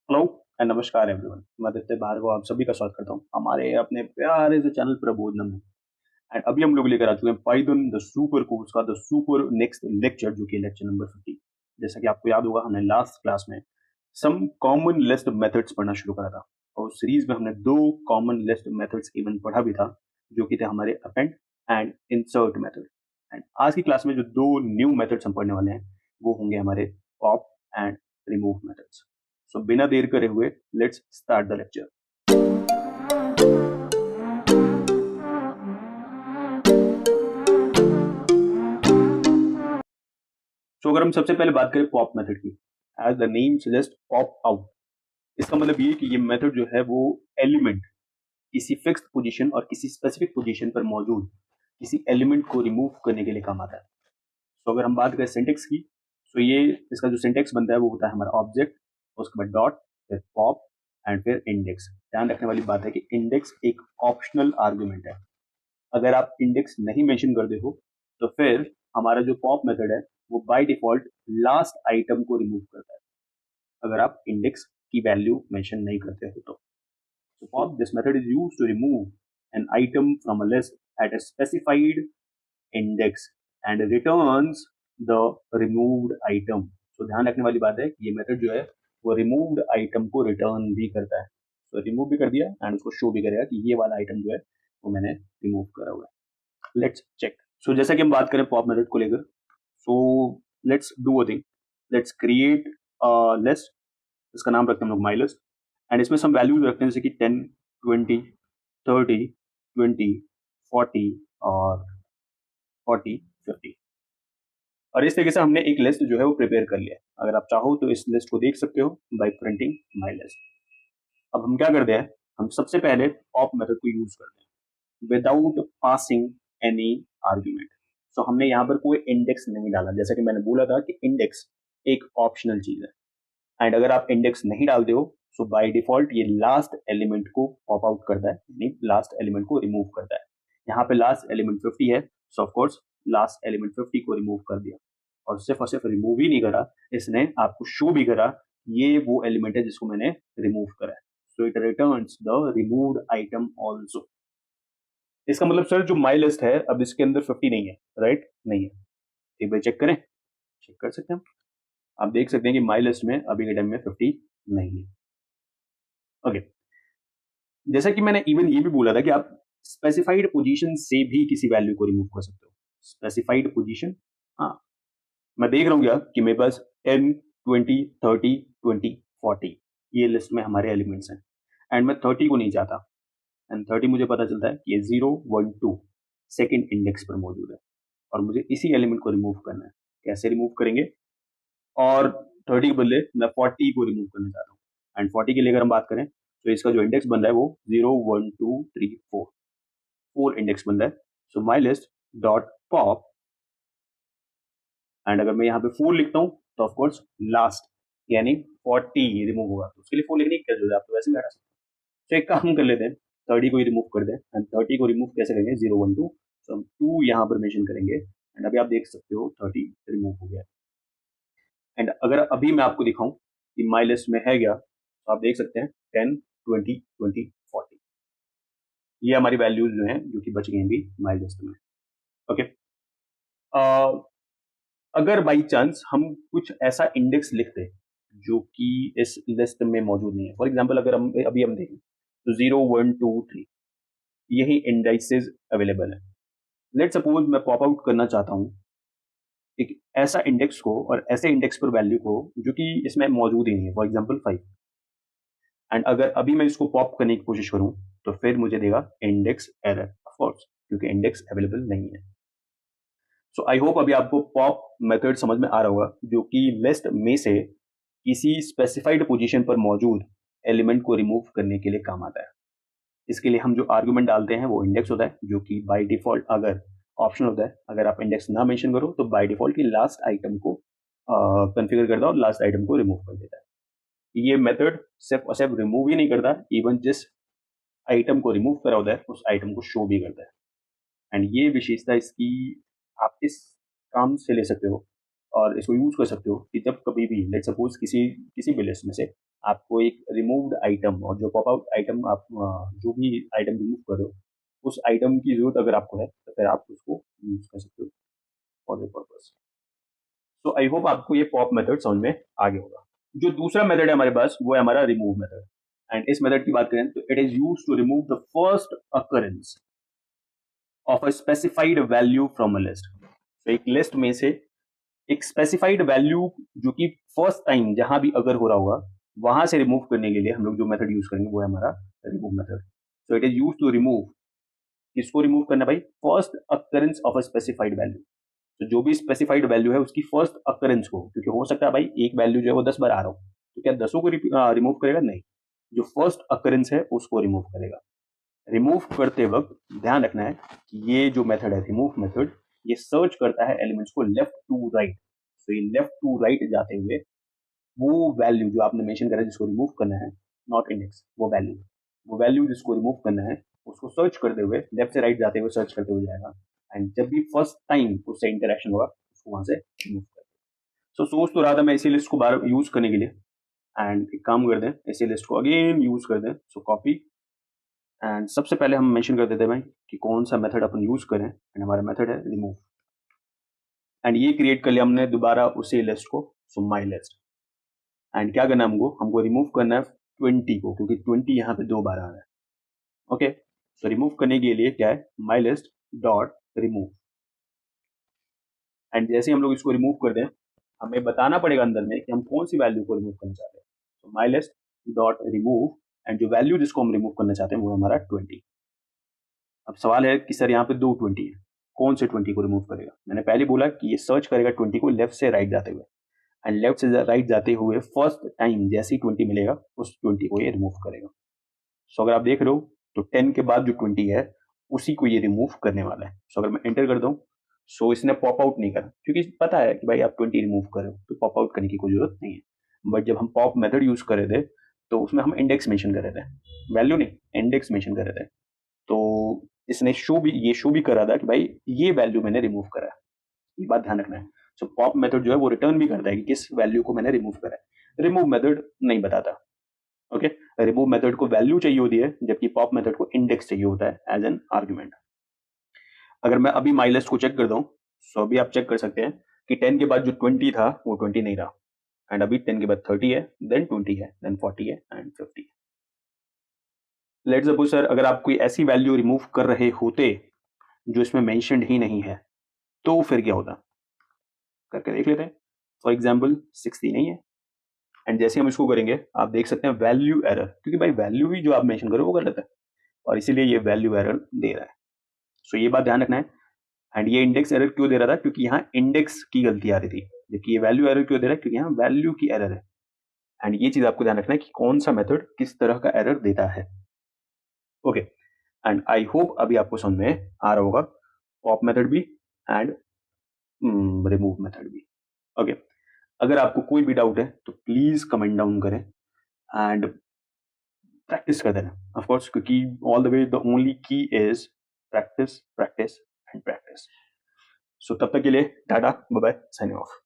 Hello and नमस्कार everyone. मैं आदित्य भार्गव आप सभी का स्वागत करता हूँ हमारे अपने प्यारे से चैनल प्रबोधनम में। एंड अभी हम लोग लेकर आ चुके हैं पाइथन द सुपर कोर्स का द सुपर नेक्स्ट लेक्चर जो कि लेक्चर नंबर 50। जैसा कि आपको याद होगा हमने लास्ट क्लास में सम कॉमन लिस्ट मेथड्स पढ़ना शुरू करा था और सीरीज में हमने दो कॉमन लिस्ट मेथड्स इवन पढ़ा भी था जो कि थे हमारे append and insert method. And आज की क्लास में जो दो न्यू मेथड्स हम पढ़ने वाले हैं वो होंगे हमारे pop and remove methods. So बिना देर करे हुए let's start the lecture. So अगर हम सबसे पहले बात करें पॉप मेथड की, as the name suggest pop out, इसका मतलब ये कि ये मेथड जो है वो एलिमेंट किसी फिक्स्ड पोजीशन और किसी स्पेसिफिक पोजीशन पर मौजूद किसी एलिमेंट को रिमूव करने के लिए काम आता है। सो अगर हम बात करें सिंटेक्स की, सो ये इसका जो सिंटेक्स बनता है वो होता है हमारा ऑब्जेक्ट, उसके बाद डॉट, फिर पॉप एंड फिर इंडेक्स। ध्यान रखने वाली बात है कि इंडेक्स एक ऑप्शनल आर्गुमेंट है। अगर आप इंडेक्स नहीं मेंशन करते हो तो फिर हमारा जो पॉप मेथड है वो बाय डिफॉल्ट लास्ट आइटम को रिमूव करता है अगर आप इंडेक्स की वैल्यू मेंशन नहीं करते हो तो। So pop, this method is used to remove an item from a list at a specified index and returns the removed item. So ध्यान रखने वाली बात है कि ये मेथड जो है वो रिमूव्ड आइटम को रिटर्न भी करता है। तो रिमूव भी कर दिया एंड उसको शो भी करेगा कि ये वाला आइटम जो है वो मैंने रिमूव करा हुआ है। Let's check. सो जैसा कि हम बात करें पॉप मेथड को लेकर, so let's do a thing, let's create a list. इसका नाम रखते हैं हम लोग माई लिस्ट एंड इसमें some वैल्यूज रखते हैं जैसे कि 10, 20, 30, 20, 40 और 40, 50। और इस तरीके से हमने एक लिस्ट जो है वो प्रिपेयर कर लिया। अगर आप चाहो तो इस लिस्ट को देख सकते हो बाय प्रिंटिंग माई लिस्ट। अब हम क्या करते हैं, हम सबसे पहले पॉप मेथड को यूज करते हैं विदाउट पासिंग एनी आर्ग्यूमेंट। सो हमने यहाँ पर कोई इंडेक्स नहीं डाला, जैसा कि मैंने बोला था कि इंडेक्स एक ऑप्शनल चीज है। एंड अगर आप इंडेक्स नहीं डालते हो सो बाय डिफॉल्ट ये लास्ट एलिमेंट को पॉप आउट करता है, यानी लास्ट एलिमेंट को रिमूव करता है। यहाँ पे लास्ट एलिमेंट 50 है, सो ऑफ कोर्स लास्ट एलिमेंट 50 को रिमूव कर दिया। और सिर्फ रिमूव ही नहीं करा, इसने आपको शो भी करा ये वो एलिमेंट है जिसको मैंने रिमूव करा है। So it returns the removed item also. इसका मतलब सर जो माई लिस्ट है अब इसके अंदर 50 नहीं है, राइट? नहीं है। एक बार चेक करें, चेक कर सकते हैं हम। आप देख सकते हैं कि माई लिस्ट में अभी के टाइम में 50 नहीं है। ओके, जैसा कि मैंने इवन ये भी बोला था कि आप स्पेसिफाइड पोजीशन से भी किसी वैल्यू को रिमूव कर सकते हो। स्पेसिफाइड पोजीशन, हाँ, मैं देख रहा हूँ क्या कि मेरे पास 10, 20, 30, 20, 40 ये लिस्ट में हमारे एलिमेंट्स हैं एंड मैं 30 को नहीं चाहता। एंड 30 मुझे पता चलता है कि ये 0, 1, 2 सेकेंड इंडेक्स पर मौजूद है और मुझे इसी एलिमेंट को रिमूव करना है। कैसे रिमूव करेंगे? और 30 के बदले मैं 40 को रिमूव करना चाहता हूँ। एंड 40 के लिए अगर हम बात करें तो इसका जो इंडेक्स बन रहा है वो 0, 1, 2, 3, 4 4 इंडेक्स बन रहा है। So my list dot pop and अगर मैं यहाँ पे 4 लिखता हूँ तो ऑफकोर्स लास्ट यानी 40 रिमूव होगा। तो उसके लिए 4 लिखने की क्या जरूरत है, आप तो वैसे भी हटा सकते हैं। तो एक काम कर लेते हैं, 30 को ही रिमूव कर दें। एंड 30 को रिमूव कैसे करेंगे? 0, 1, 2, तो हम 2 यहाँ पर मेंशन करेंगे एंड अभी आप देख सकते हो 30 रिमूव हो गया। एंड अगर अभी मैं आपको दिखाऊं कि माई लिस्ट में है क्या, तो आप देख सकते हैं 10, 20, 20, 40 ये हमारी वैल्यूज जो हैं जो कि बच गई भी माई लिस्ट में। ओके, अगर बाई चांस हम कुछ ऐसा इंडेक्स लिखते जो कि इस लिस्ट में मौजूद नहीं है, फॉर एग्जाम्पल अगर हम अभी हम देखें तो 0, 1, 2, 3 यही इंडाइसेस अवेलेबल है। लेट सपोज मैं पॉप आउट करना चाहता हूँ एक ऐसा इंडेक्स को और ऐसे इंडेक्स पर वैल्यू को जो कि इसमें मौजूद ही नहीं है, फॉर एग्जाम्पल 5। एंड अगर अभी मैं इसको पॉप करने की कोशिश करूं तो फिर मुझे देगा इंडेक्स एरर, ऑफ कोर्स क्योंकि इंडेक्स अवेलेबल नहीं है। सो आई होप अभी आपको पॉप मेथड समझ में आ रहा होगा जो कि लिस्ट में से किसी स्पेसिफाइड पोजीशन पर मौजूद एलिमेंट को रिमूव करने के लिए काम आता है। इसके लिए हम जो आर्गुमेंट डालते हैं वो इंडेक्स होता है जो कि बाय डिफॉल्ट अगर ऑप्शन होता है, अगर आप इंडेक्स ना मेंशन करो तो by default he last item को कन्फिगर करता है और लास्ट आइटम को रिमूव कर देता है। ये मेथड सिर्फ और सिर्फ रिमूव ही नहीं करता, इवन जिस आइटम को रिमूव करा होता है उस आइटम को शो भी करता है। एंड ये विशेषता इसकी आप इस काम से ले सकते हो और इसको यूज कर सकते हो कि जब कभी भी लेट सपोज किसी किसी भी लिस्ट में से आपको एक रिमूव्ड आइटम और जो पॉप आउट आइटम आप जो भी आइटम रिमूव कर रहे हो उस आइटम की जरूरत अगर आपको है तो फिर आप उसको यूज कर सकते हो for the purpose. So I hope आपको ये पॉप मेथड समझ में आ गया होगा। जो दूसरा मेथड है हमारे पास वो है हमारा रिमूव मेथड। एंड इस मेथड की बात करें तो it is use to remove the first occurrence of a specified value from a list. तो एक लिस्ट में से एक स्पेसिफाइड वैल्यू जो कि फर्स्ट टाइम जहां भी अगर हो रहा होगा वहां से रिमूव करने के लिए हम लोग जो मेथड यूज करेंगे वो है हमारा remove method. So it is use to remove, किसको रिमूव करना भाई, first occurrence of a specified value. तो जो भी स्पेसिफाइड वैल्यू है उसकी फर्स्ट अकरेंस को, क्योंकि हो सकता है भाई एक वैल्यू जो है वो 10 बार आ रहा हो तो क्या 10 को रिमूव करेगा, नहीं, जो फर्स्ट अकरेंस है उसको रिमूव करेगा। रिमूव करते वक्त ध्यान रखना है कि ये जो मेथड है रिमूव मेथड, ये सर्च करता है एलिमेंट्स को लेफ्ट टू राइट। तो ये लेफ्ट टू राइट जाते हुए वो वैल्यू जो आपने मेंशन करा जिसको रिमूव करना है, नॉट इंडेक्स, वो वैल्यू जिसको रिमूव करना है उसको सर्च करते हुए लेफ्ट से राइट जाते हुए सर्च करते हुए जाएगा। एंड जब भी फर्स्ट टाइम उससे इंटरेक्शन होगा उसको वहां से रिमूव कर। सो सोच तो रहा था मैं इसी लिस्ट को बार यूज करने के लिए, एंड एक काम कर दें, इसी लिस्ट को अगेन यूज कर दें। सो कॉपी, एंड सबसे पहले हम मेंशन कर देते हैं भाई कि कौन सा मेथड अपन यूज करें, एंड हमारा मेथड है रिमूव। एंड ये क्रिएट कर लिया हमने दोबारा उसी लिस्ट को, सो माई लिस्ट। एंड क्या करना है हमको रिमूव करना है 20 को, क्योंकि 20 यहाँ पे 2 बार आ रहा है। ओके, सो रिमूव करने के लिए क्या है, माई लिस्ट डॉट रिमूव। एंड जैसे हम लोग इसको रिमूव कर दें हमें बताना पड़ेगा अंदर में कि हम कौन सी वैल्यू को रिमूव करना चाहते हैं। तो माई लिस्ट डॉट रिमूव, एंड जो वैल्यू जिसको हम रिमूव करना चाहते हैं वो है हमारा 20। अब सवाल है कि सर यहाँ पे 2 20 है, कौन से 20 को रिमूव करेगा। मैंने पहले बोला कि ये सर्च करेगा 20 को लेफ्ट से राइट जाते हुए, एंड लेफ्ट से राइट जाते हुए फर्स्ट टाइम जैसे ही 20 मिलेगा उस 20 को ये रिमूव करेगा। सो अगर आप देख रहे हो तो 10 के बाद जो 20 है उसी को ये रिमूव करने वाला है। सो अगर मैं एंटर कर दूं, सो इसने पॉप आउट नहीं करा, क्योंकि पता है कि भाई आप 20 रिमूव कर रहे हो तो पॉप आउट करने की कोई जरूरत नहीं है। बट जब हम पॉप मेथड यूज कर रहे थे तो उसमें हम इंडेक्स मेंशन कर रहे थे, वैल्यू नहीं इंडेक्स मेंशन कर रहे थे। तो इसने शो भी कर रहा था कि भाई ये वैल्यू मैंने रिमूव करा है, ये बात ध्यान रखना है। सो पॉप मेथड जो है वो रिटर्न भी करता है कि किस वैल्यू को मैंने रिमूव करा है, रिमूव मेथड नहीं बताता। ओके, रिमूव मेथड को वैल्यू चाहिए होती है जबकि पॉप मेथड को इंडेक्स चाहिए होता है एज एन आर्ग्यूमेंट। अगर मैं अभी माई लिस्ट को चेक कर दूं, सो अभी आप चेक कर सकते हैं कि 10 के बाद जो 20 था वो 20 नहीं रहा, एंड अभी 10 के बाद 30 है, देन 20 है, देन 40 है, एंड 50 है। लेट्स सपोज सर अगर आप कोई ऐसी वैल्यू रिमूव कर रहे होते जो इसमें मेंशन्ड ही नहीं है तो फिर क्या होता, करके देख लेते हैं। फॉर एग्जाम्पल 60 नहीं है, एंड जैसे हम इसको करेंगे आप देख सकते हैं वैल्यू एरर, क्योंकि भाई वैल्यू ही जो आप मेंशन करो वो गलत है और इसीलिए ये वैल्यू एरर दे रहा है। सो ये बात ध्यान रखना है। एंड ये इंडेक्स एरर क्यों दे रहा था, क्योंकि यहाँ इंडेक्स की गलती आ रही थी, जबकि ये वैल्यू एरर क्यों दे रहा है, क्योंकि यहाँ वैल्यू की एरर है। एंड ये चीज आपको ध्यान रखना है कि कौन सा मेथड किस तरह का एरर देता है। ओके, एंड आई होप अभी आपको समझ में आ रहा होगा पॉप मेथड भी एंड रिमूव मेथड भी। ओके, अगर आपको कोई भी डाउट है तो प्लीज कमेंट डाउन करें एंड प्रैक्टिस कर देना ऑफ कोर्स, क्योंकि all the way the only key is practice practice and practice. So तब तक के लिए टाटा बाय बाय, साइनिंग ऑफ।